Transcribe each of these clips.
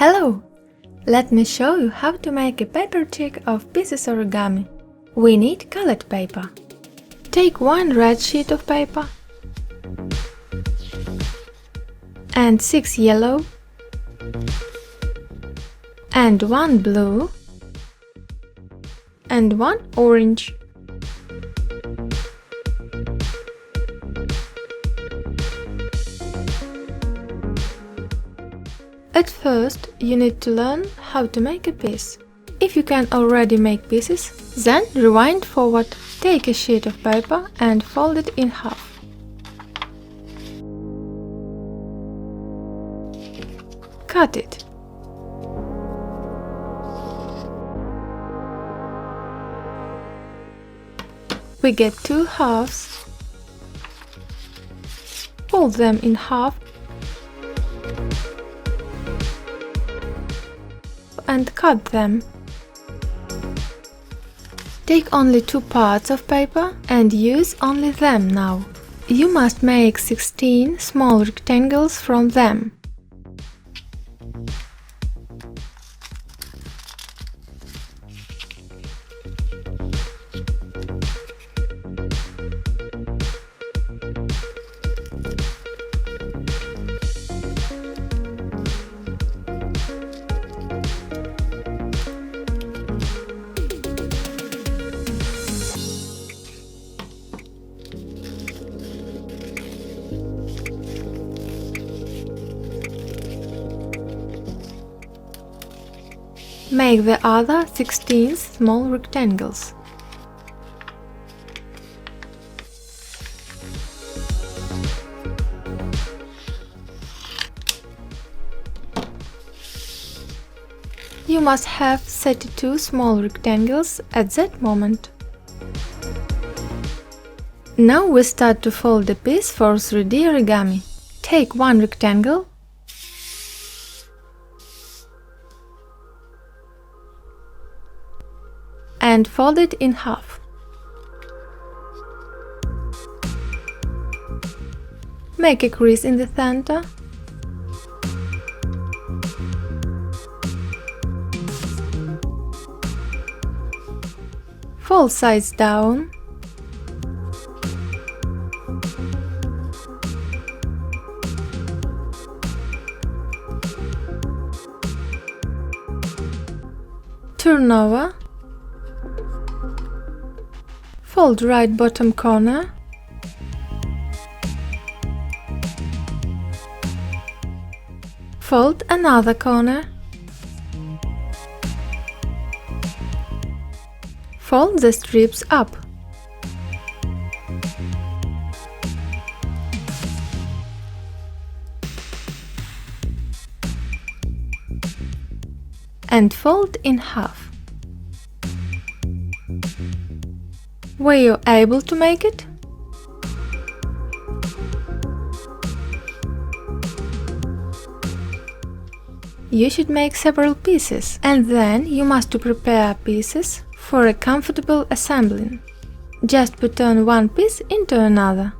Hello! Let me show you how to make a paper chick of pieces origami. We need colored paper. Take one red sheet of paper and 6 yellow and 1 blue and 1 orange. At first, you need to learn how to make a piece. If you can already make pieces, then rewind forward, take a sheet of paper and fold it in half. Cut it. We get 2 halves. Fold them in half and cut them. Take only 2 parts of paper and use only them now. You must make 16 small rectangles from them. Make the other 16 small rectangles. You must have 32 small rectangles at that moment. Now we start to fold the piece for 3D origami. Take one rectangle and fold it in half. Make a crease in the center. Fold sides down. Turn over. Fold right bottom corner. Fold another corner. Fold the strips up. And fold in half. Were you able to make it? You should make several pieces, and then you must prepare pieces for a comfortable assembling. Just put on one piece into another.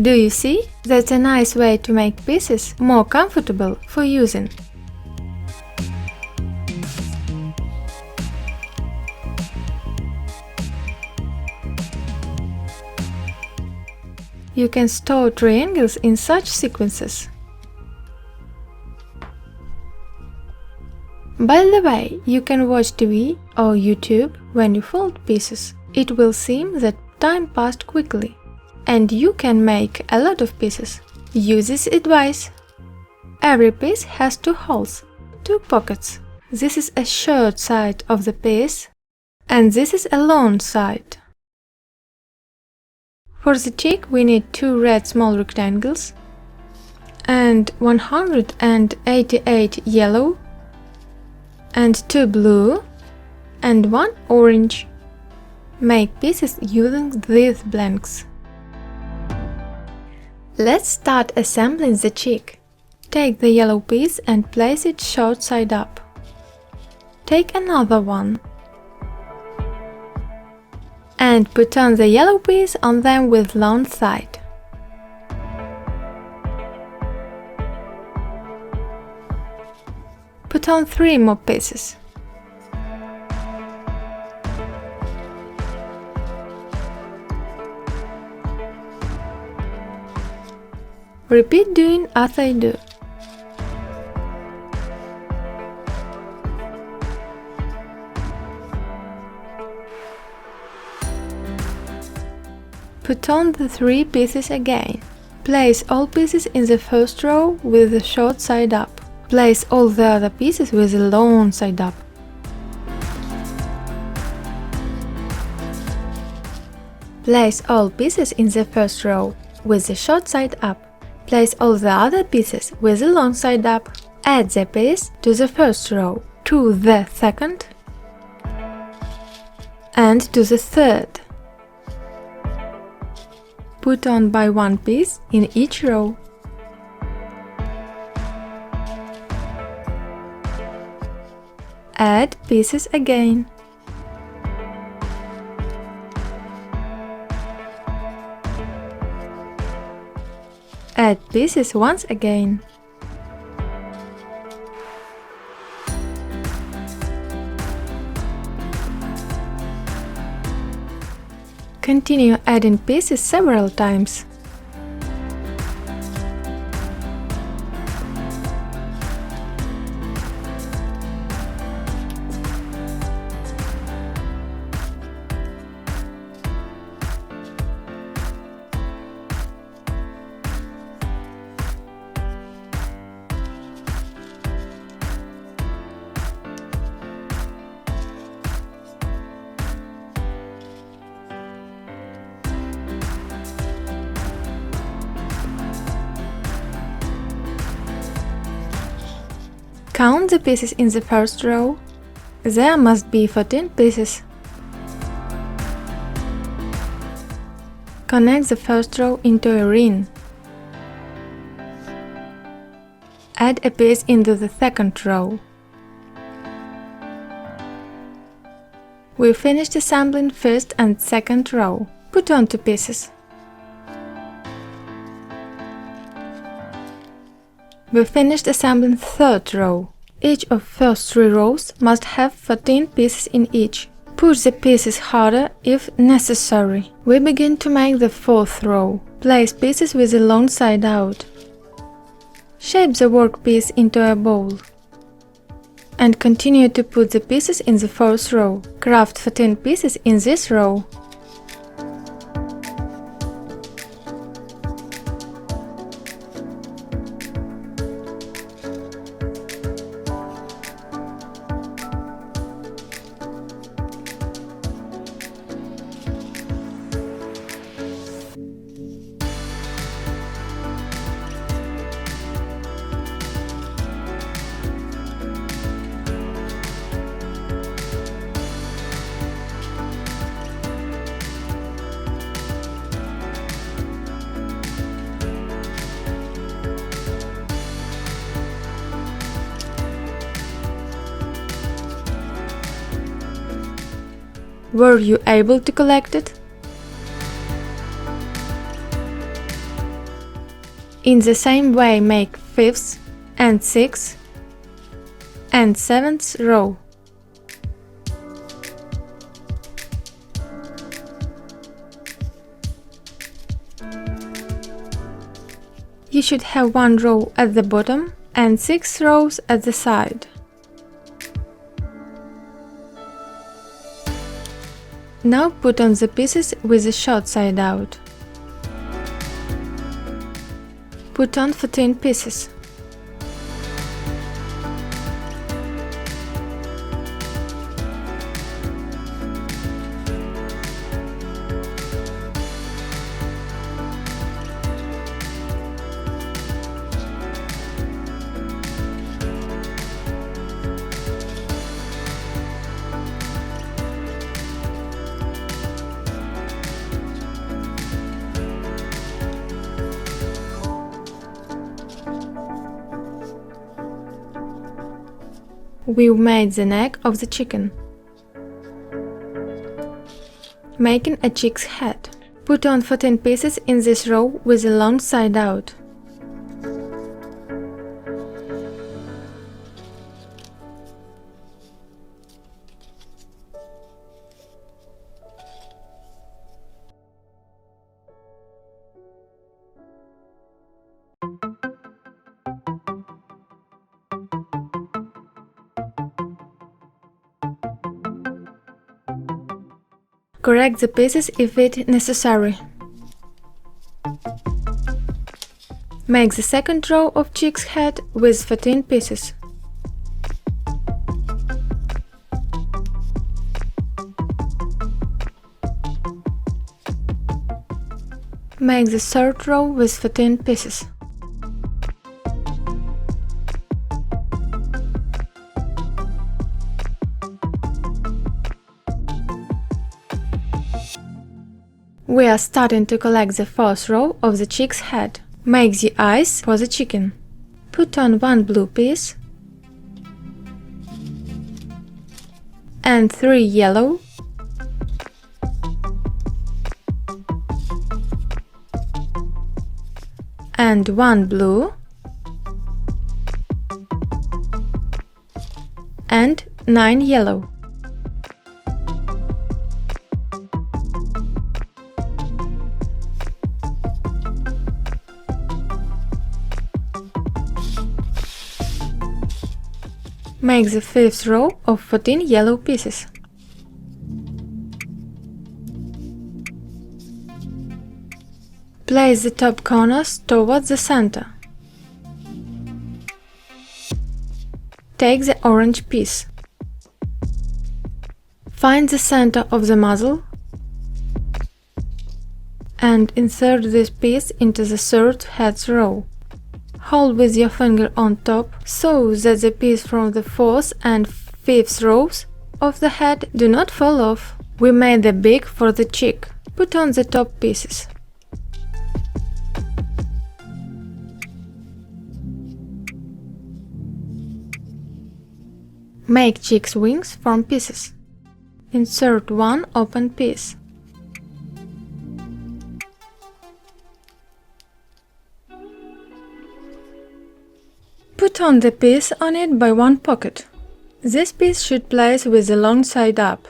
Do you see? That's a nice way to make pieces more comfortable for using. You can store triangles in such sequences. By the way, you can watch TV or YouTube when you fold pieces. It will seem that time passed quickly, and you can make a lot of pieces. Use this advice. Every piece has 2 holes, 2 pockets. This is a short side of the piece, and this is a long side. For the chick we need 2 red small rectangles and 188 yellow and 2 blue and 1 orange. Make pieces using these blanks. Let's start assembling the chick. Take the yellow piece and place it short side up. Take another one and put on the yellow piece on them with long side. Put on 3 more pieces. Repeat doing as I do. Put on the 3 pieces again. Place all pieces in the first row with the short side up. Place all the other pieces with the long side up. Place all pieces in the first row with the short side up. Place all the other pieces with the long side up. Add the piece to the first row, to the second, and to the third. Put on by 1 piece in each row. Add pieces again. Add pieces once again. Continue adding pieces several times. Count the pieces in the first row. There must be 14 pieces. Connect the first row into a ring. Add a piece into the second row. We finished assembling first and second row. Put on 2 pieces. We finished assembling third row. Each of first 3 rows must have 14 pieces in each. Push the pieces harder if necessary. We begin to make the fourth row. Place pieces with the long side out. Shape the workpiece into a bowl. And continue to put the pieces in the fourth row. Craft 14 pieces in this row. Were you able to collect it? In the same way, make 5th and 6th and 7th row. You should have 1 row at the bottom and 6 rows at the side. Now put on the pieces with the short side out. Put on 14 pieces. We made the neck of the chicken. Making a chick's head. Put on 14 pieces in this row with the long side out. Correct the pieces if it necessary. Make the second row of chick's head with 14 pieces. Make the third row with 14 pieces. We are starting to collect the fourth row of the chick's head. Make the eyes for the chicken. Put on one blue piece and 3 yellow and 1 blue and 9 yellow. Make the fifth row of 14 yellow pieces. Place the top corners towards the center. Take the orange piece. Find the center of the muzzle and insert this piece into the third head's row. Hold with your finger on top so that the piece from the fourth and fifth rows of the head do not fall off. We made the beak for the chick. Put on the top pieces. Make chick's wings from pieces. Insert one open piece. Put on the piece on it by one pocket. This piece should place with the long side up.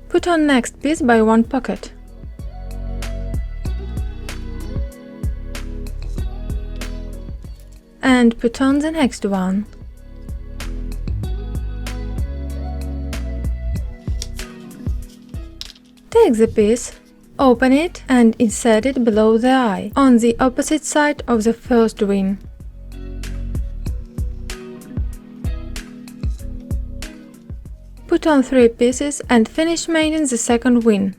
Put on next piece by one pocket. And put on the next one. Take the piece, open it and insert it below the eye, on the opposite side of the first wing. Put on 3 pieces and finish making the second wing.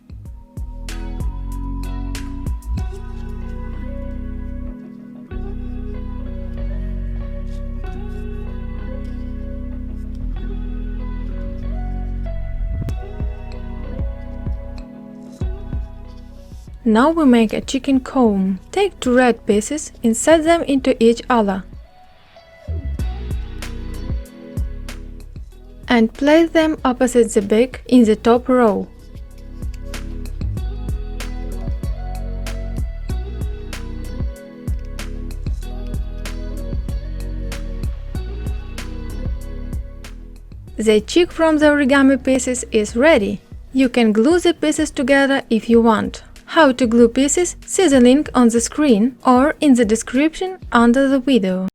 Now we make a chicken comb. Take 2 red pieces, insert them into each other and place them opposite the beak in the top row. The chick from the origami pieces is ready. You can glue the pieces together if you want. How to glue pieces? See the link on the screen or in the description under the video.